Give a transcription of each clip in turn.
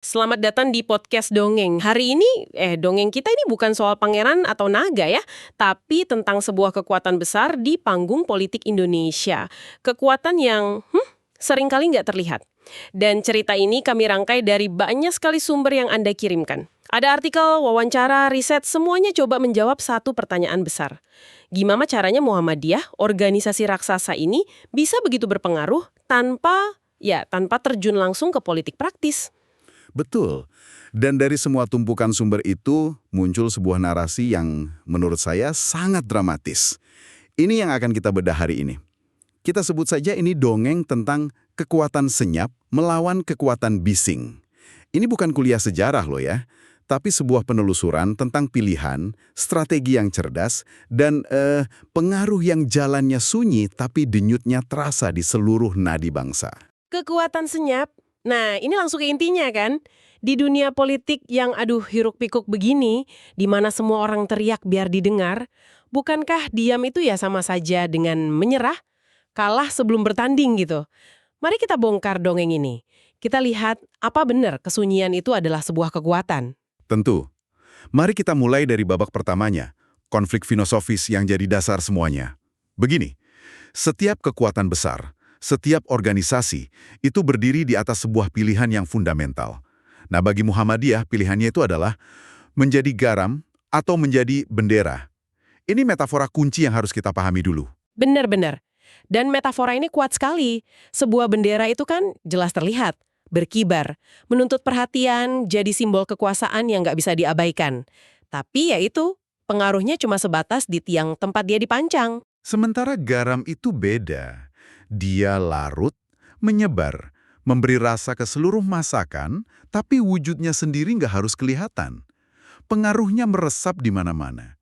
Selamat datang di podcast Dongeng. Hari ini, dongeng kita ini bukan soal pangeran atau naga ya, tapi tentang sebuah kekuatan besar di panggung politik Indonesia. Kekuatan yang seringkali nggak terlihat. Dan cerita ini kami rangkai dari banyak sekali sumber yang Anda kirimkan. Ada artikel, wawancara, riset, semuanya coba menjawab satu pertanyaan besar. Gimana caranya Muhammadiyah, organisasi raksasa ini, bisa begitu berpengaruh tanpa terjun langsung ke politik praktis? Betul. Dan dari semua tumpukan sumber itu muncul sebuah narasi yang menurut saya sangat dramatis. Ini yang akan kita bedah hari ini. Kita sebut saja ini dongeng tentang kekuatan senyap melawan kekuatan bising. Ini bukan kuliah sejarah loh ya, tapi sebuah penelusuran tentang pilihan, strategi yang cerdas, dan pengaruh yang jalannya sunyi tapi denyutnya terasa di seluruh nadi bangsa. Kekuatan senyap. Nah, ini langsung ke intinya kan. Di dunia politik yang hiruk-pikuk begini, di mana semua orang teriak biar didengar, bukankah diam itu ya sama saja dengan menyerah, kalah sebelum bertanding gitu? Mari kita bongkar dongeng ini. Kita lihat apa benar kesunyian itu adalah sebuah kekuatan. Tentu. Mari kita mulai dari babak pertamanya, konflik filosofis yang jadi dasar semuanya. Begini, setiap kekuatan besar, setiap organisasi, itu berdiri di atas sebuah pilihan yang fundamental. Nah, bagi Muhammadiyah, pilihannya itu adalah menjadi garam atau menjadi bendera. Ini metafora kunci yang harus kita pahami dulu. Benar-benar. Dan metafora ini kuat sekali. Sebuah bendera itu kan jelas terlihat, berkibar, menuntut perhatian, jadi simbol kekuasaan yang nggak bisa diabaikan. Tapi ya itu, pengaruhnya cuma sebatas di tiang tempat dia dipancang. Sementara garam itu beda. Dia larut, menyebar, memberi rasa ke seluruh masakan, tapi wujudnya sendiri nggak harus kelihatan. Pengaruhnya meresap di mana-mana.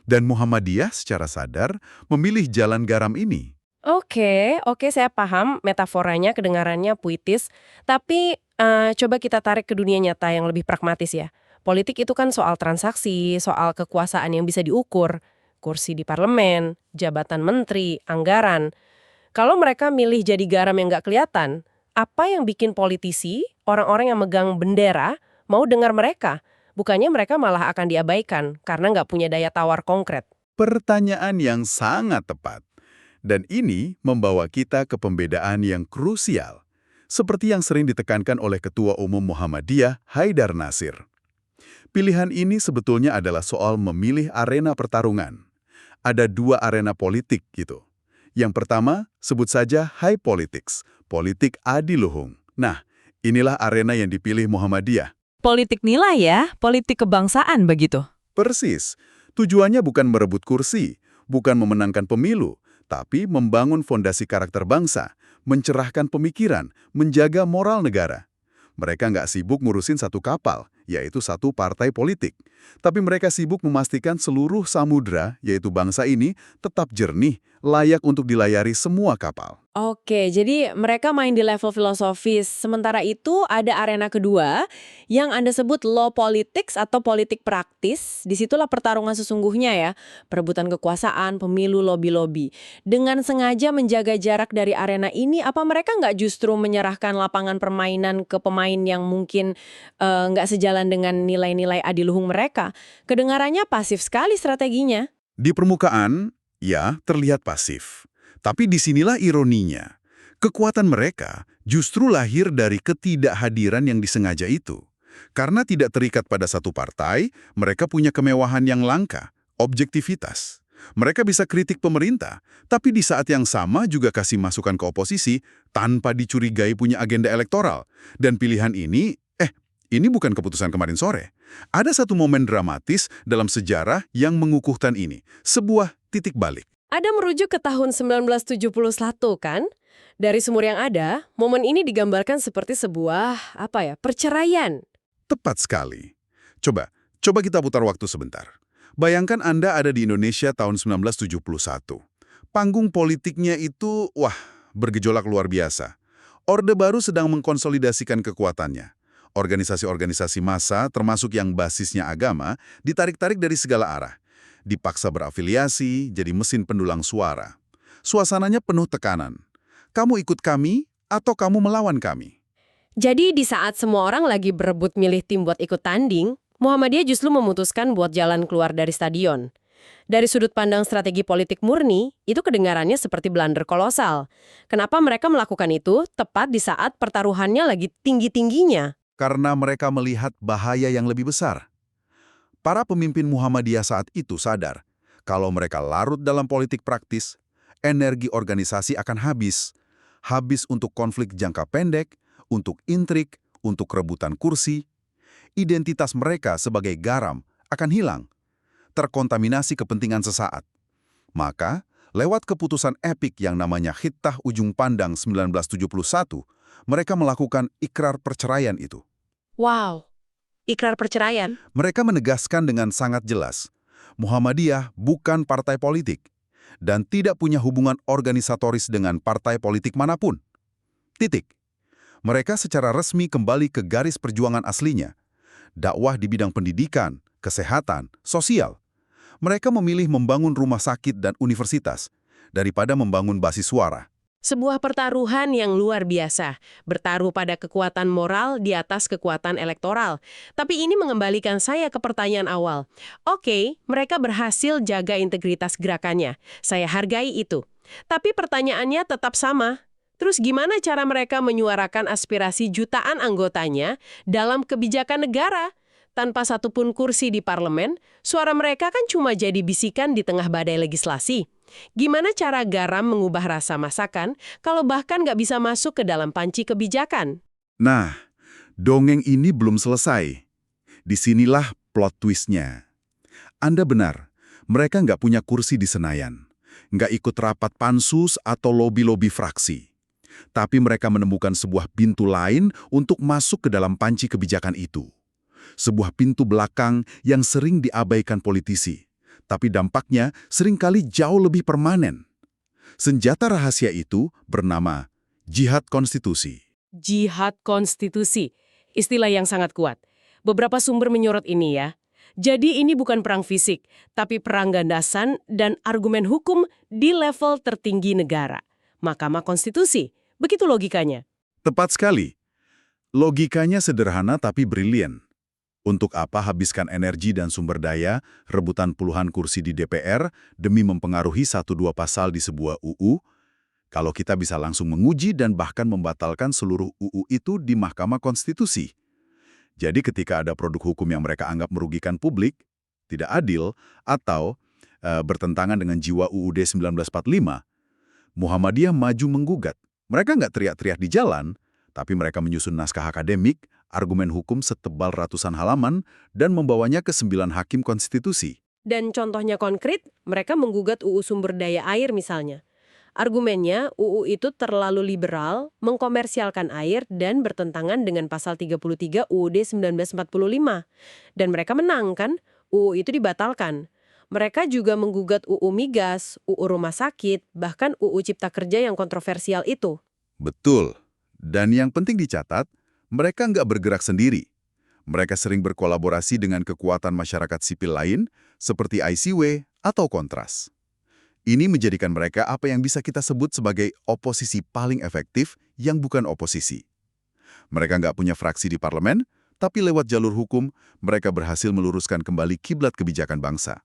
Dan Muhammadiyah secara sadar memilih jalan garam ini. Oke, saya paham metaforanya kedengarannya puitis, tapi coba kita tarik ke dunia nyata yang lebih pragmatis ya. Politik itu kan soal transaksi, soal kekuasaan yang bisa diukur, kursi di parlemen, jabatan menteri, anggaran. Kalau mereka milih jadi garam yang nggak kelihatan, apa yang bikin politisi, orang-orang yang megang bendera, mau dengar mereka? Bukannya mereka malah akan diabaikan karena nggak punya daya tawar konkret. Pertanyaan yang sangat tepat. Dan ini membawa kita ke pembedaan yang krusial. Seperti yang sering ditekankan oleh Ketua Umum Muhammadiyah, Haidar Nasir. Pilihan ini sebetulnya adalah soal memilih arena pertarungan. Ada dua arena politik gitu. Yang pertama, sebut saja high politics, politik adiluhung. Nah, inilah arena yang dipilih Muhammadiyah. Politik nilai ya, politik kebangsaan begitu. Persis, tujuannya bukan merebut kursi, bukan memenangkan pemilu, tapi membangun fondasi karakter bangsa, mencerahkan pemikiran, menjaga moral negara. Mereka nggak sibuk ngurusin satu kapal, yaitu satu partai politik. Tapi mereka sibuk memastikan seluruh samudra, yaitu bangsa ini, tetap jernih, layak untuk dilayari semua kapal. Oke, jadi mereka main di level filosofis. Sementara itu ada arena kedua yang Anda sebut law politics atau politik praktis. Disitulah pertarungan sesungguhnya ya. Perebutan kekuasaan, pemilu, lobby-lobby. Dengan sengaja menjaga jarak dari arena ini, apa mereka nggak justru menyerahkan lapangan permainan ke pemain yang mungkin nggak sejalan dengan nilai-nilai adiluhung mereka? Kedengarannya pasif sekali strateginya. Di permukaan, ya, terlihat pasif. Tapi disinilah ironinya. Kekuatan mereka justru lahir dari ketidakhadiran yang disengaja itu. Karena tidak terikat pada satu partai, mereka punya kemewahan yang langka, objektivitas. Mereka bisa kritik pemerintah, tapi di saat yang sama juga kasih masukan ke oposisi tanpa dicurigai punya agenda elektoral. Dan pilihan ini bukan keputusan kemarin sore. Ada satu momen dramatis dalam sejarah yang mengukuhkan ini, sebuah titik balik. Ada merujuk ke tahun 1971 kan? Dari sumur yang ada, momen ini digambarkan seperti sebuah, perceraian. Tepat sekali. Coba kita putar waktu sebentar. Bayangkan Anda ada di Indonesia tahun 1971. Panggung politiknya itu, bergejolak luar biasa. Orde Baru sedang mengkonsolidasikan kekuatannya. Organisasi-organisasi massa, termasuk yang basisnya agama, ditarik-tarik dari segala arah. Dipaksa berafiliasi, jadi mesin pendulang suara. Suasananya penuh tekanan. Kamu ikut kami, atau kamu melawan kami? Jadi di saat semua orang lagi berebut milih tim buat ikut tanding, Muhammadiyah justru memutuskan buat jalan keluar dari stadion. Dari sudut pandang strategi politik murni, itu kedengarannya seperti blunder kolosal. Kenapa mereka melakukan itu tepat di saat pertaruhannya lagi tinggi-tingginya? Karena mereka melihat bahaya yang lebih besar. Para pemimpin Muhammadiyah saat itu sadar, kalau mereka larut dalam politik praktis, energi organisasi akan habis. Habis untuk konflik jangka pendek, untuk intrik, untuk rebutan kursi. Identitas mereka sebagai garam akan hilang, terkontaminasi kepentingan sesaat. Maka, lewat keputusan epik yang namanya Khittah Ujung Pandang 1971, mereka melakukan ikrar perceraian itu. Wow, ikrar perceraian? Mereka menegaskan dengan sangat jelas, Muhammadiyah bukan partai politik dan tidak punya hubungan organisatoris dengan partai politik manapun. Titik. Mereka secara resmi kembali ke garis perjuangan aslinya, dakwah di bidang pendidikan, kesehatan, sosial. Mereka memilih membangun rumah sakit dan universitas daripada membangun basis suara. Sebuah pertaruhan yang luar biasa, bertaruh pada kekuatan moral di atas kekuatan elektoral. Tapi ini mengembalikan saya ke pertanyaan awal. Oke, mereka berhasil jaga integritas gerakannya. Saya hargai itu. Tapi pertanyaannya tetap sama. Terus gimana cara mereka menyuarakan aspirasi jutaan anggotanya dalam kebijakan negara? Tanpa satupun kursi di parlemen, suara mereka kan cuma jadi bisikan di tengah badai legislasi. Gimana cara garam mengubah rasa masakan kalau bahkan nggak bisa masuk ke dalam panci kebijakan? Nah, dongeng ini belum selesai. Disinilah plot twistnya. Anda benar, mereka nggak punya kursi di Senayan. Nggak ikut rapat pansus atau lobi-lobi fraksi. Tapi mereka menemukan sebuah pintu lain untuk masuk ke dalam panci kebijakan itu. Sebuah pintu belakang yang sering diabaikan politisi, tapi dampaknya seringkali jauh lebih permanen. Senjata rahasia itu bernama jihad konstitusi. Jihad konstitusi, istilah yang sangat kuat. Beberapa sumber menyorot ini ya. Jadi ini bukan perang fisik, tapi perang gandasan dan argumen hukum di level tertinggi negara. Mahkamah Konstitusi, begitu logikanya. Tepat sekali. Logikanya sederhana tapi brilian. Untuk apa habiskan energi dan sumber daya, rebutan puluhan kursi di DPR demi mempengaruhi 1-2 pasal di sebuah UU, kalau kita bisa langsung menguji dan bahkan membatalkan seluruh UU itu di Mahkamah Konstitusi. Jadi ketika ada produk hukum yang mereka anggap merugikan publik, tidak adil, atau bertentangan dengan jiwa UUD 1945, Muhammadiyah maju menggugat. Mereka nggak teriak-teriak di jalan, tapi mereka menyusun naskah akademik, argumen hukum setebal ratusan halaman, dan membawanya ke 9 hakim konstitusi. Dan contohnya konkret, mereka menggugat UU sumber daya air misalnya. Argumennya, UU itu terlalu liberal, mengkomersialkan air, dan bertentangan dengan pasal 33 UUD 1945. Dan mereka menang kan, UU itu dibatalkan. Mereka juga menggugat UU Migas, UU Rumah Sakit, bahkan UU Cipta Kerja yang kontroversial itu. Betul. Dan yang penting dicatat, mereka nggak bergerak sendiri. Mereka sering berkolaborasi dengan kekuatan masyarakat sipil lain, seperti ICW atau Kontras. Ini menjadikan mereka apa yang bisa kita sebut sebagai oposisi paling efektif yang bukan oposisi. Mereka nggak punya fraksi di parlemen, tapi lewat jalur hukum, mereka berhasil meluruskan kembali kiblat kebijakan bangsa.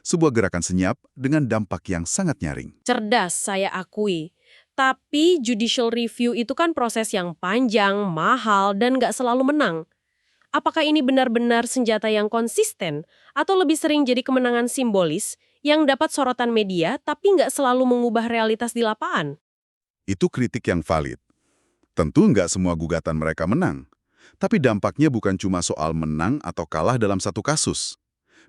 Sebuah gerakan senyap dengan dampak yang sangat nyaring. Cerdas, saya akui. Tapi judicial review itu kan proses yang panjang, mahal, dan nggak selalu menang. Apakah ini benar-benar senjata yang konsisten, atau lebih sering jadi kemenangan simbolis yang dapat sorotan media tapi nggak selalu mengubah realitas di lapangan? Itu kritik yang valid. Tentu nggak semua gugatan mereka menang. Tapi dampaknya bukan cuma soal menang atau kalah dalam satu kasus.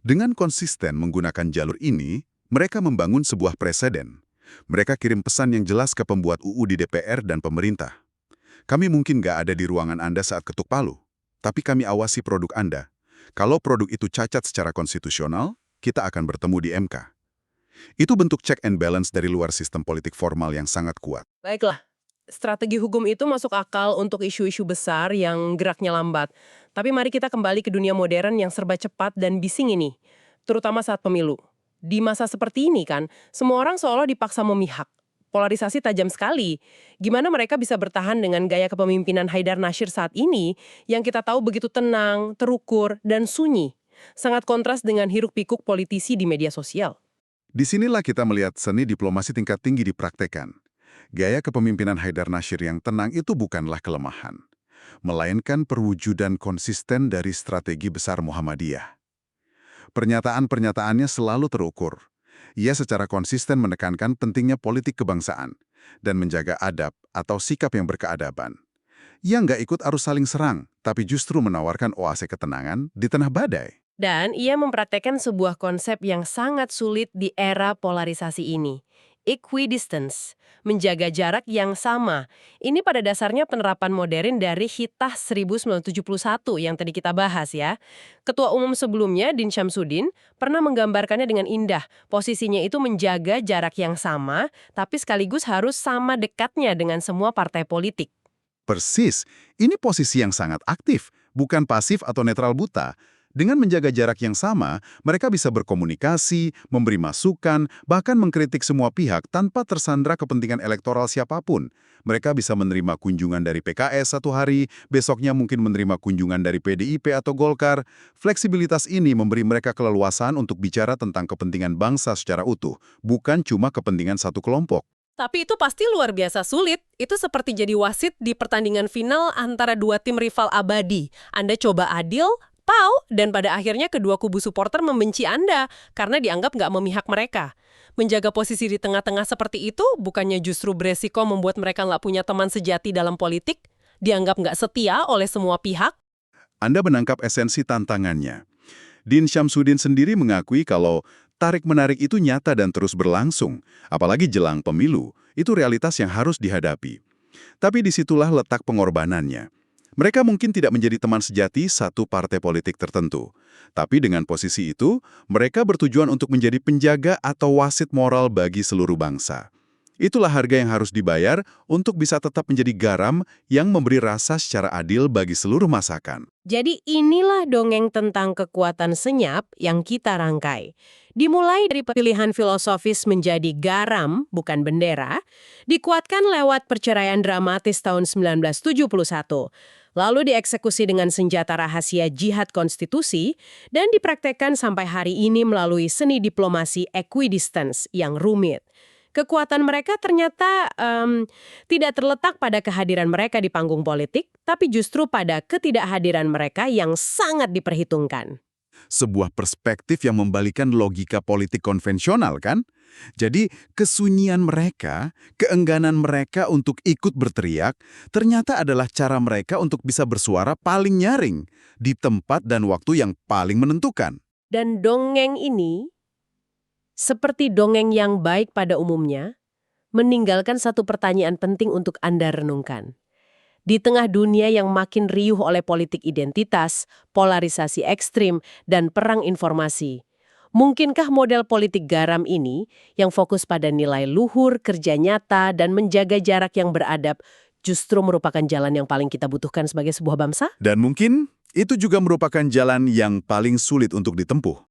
Dengan konsisten menggunakan jalur ini, mereka membangun sebuah preseden. Mereka kirim pesan yang jelas ke pembuat UU di DPR dan pemerintah. Kami mungkin nggak ada di ruangan Anda saat ketuk palu, tapi kami awasi produk Anda. Kalau produk itu cacat secara konstitusional, kita akan bertemu di MK. Itu bentuk check and balance dari luar sistem politik formal yang sangat kuat. Baiklah, strategi hukum itu masuk akal untuk isu-isu besar yang geraknya lambat. Tapi mari kita kembali ke dunia modern yang serba cepat dan bising ini, terutama saat pemilu. Di masa seperti ini kan, semua orang seolah dipaksa memihak. polarisasi tajam sekali. Gimana mereka bisa bertahan dengan gaya kepemimpinan Haidar Nasir saat ini yang kita tahu begitu tenang, terukur, dan sunyi. Sangat kontras dengan hiruk-pikuk politisi di media sosial. Disinilah kita melihat seni diplomasi tingkat tinggi dipraktekan. Gaya kepemimpinan Haidar Nasir yang tenang itu bukanlah kelemahan, melainkan perwujudan konsisten dari strategi besar Muhammadiyah. Pernyataan-pernyataannya selalu terukur. Ia secara konsisten menekankan pentingnya politik kebangsaan dan menjaga adab atau sikap yang berkeadaban. Ia nggak ikut arus saling serang, tapi justru menawarkan oase ketenangan di tengah badai. Dan ia mempraktekkan sebuah konsep yang sangat sulit di era polarisasi ini. Equidistance, menjaga jarak yang sama. Ini pada dasarnya penerapan modern dari Hitah 1971 yang tadi kita bahas ya. Ketua umum sebelumnya, Din Syamsuddin, pernah menggambarkannya dengan indah. Posisinya itu menjaga jarak yang sama, tapi sekaligus harus sama dekatnya dengan semua partai politik. Persis, ini posisi yang sangat aktif, bukan pasif atau netral buta. Dengan menjaga jarak yang sama, mereka bisa berkomunikasi, memberi masukan, bahkan mengkritik semua pihak tanpa tersandra kepentingan elektoral siapapun. Mereka bisa menerima kunjungan dari PKS satu hari, besoknya mungkin menerima kunjungan dari PDIP atau Golkar. Fleksibilitas ini memberi mereka keleluasaan untuk bicara tentang kepentingan bangsa secara utuh, bukan cuma kepentingan satu kelompok. Tapi itu pasti luar biasa sulit. Itu seperti jadi wasit di pertandingan final antara dua tim rival abadi. Anda coba adil, dan pada akhirnya kedua kubu supporter membenci Anda karena dianggap nggak memihak mereka. Menjaga posisi di tengah-tengah seperti itu bukannya justru beresiko membuat mereka nggak punya teman sejati dalam politik, dianggap nggak setia oleh semua pihak? Anda menangkap esensi tantangannya. Din Syamsuddin sendiri mengakui kalau tarik-menarik itu nyata dan terus berlangsung, apalagi jelang pemilu, itu realitas yang harus dihadapi. Tapi disitulah letak pengorbanannya. Mereka mungkin tidak menjadi teman sejati satu partai politik tertentu. Tapi dengan posisi itu, mereka bertujuan untuk menjadi penjaga atau wasit moral bagi seluruh bangsa. Itulah harga yang harus dibayar untuk bisa tetap menjadi garam yang memberi rasa secara adil bagi seluruh masakan. Jadi inilah dongeng tentang kekuatan senyap yang kita rangkai. Dimulai dari pilihan filosofis menjadi garam, bukan bendera, dikuatkan lewat perceraian dramatis tahun 1971. Lalu dieksekusi dengan senjata rahasia jihad konstitusi, dan dipraktekkan sampai hari ini melalui seni diplomasi equidistance yang rumit. Kekuatan mereka ternyata tidak terletak pada kehadiran mereka di panggung politik, tapi justru pada ketidakhadiran mereka yang sangat diperhitungkan. Sebuah perspektif yang membalikan logika politik konvensional, kan? Jadi, kesunyian mereka, keengganan mereka untuk ikut berteriak, ternyata adalah cara mereka untuk bisa bersuara paling nyaring, di tempat dan waktu yang paling menentukan. Dan dongeng ini, seperti dongeng yang baik pada umumnya, meninggalkan satu pertanyaan penting untuk Anda renungkan. Di tengah dunia yang makin riuh oleh politik identitas, polarisasi ekstrim, dan perang informasi, mungkinkah model politik garam ini yang fokus pada nilai luhur, kerja nyata, dan menjaga jarak yang beradab justru merupakan jalan yang paling kita butuhkan sebagai sebuah bangsa? Dan mungkin itu juga merupakan jalan yang paling sulit untuk ditempuh.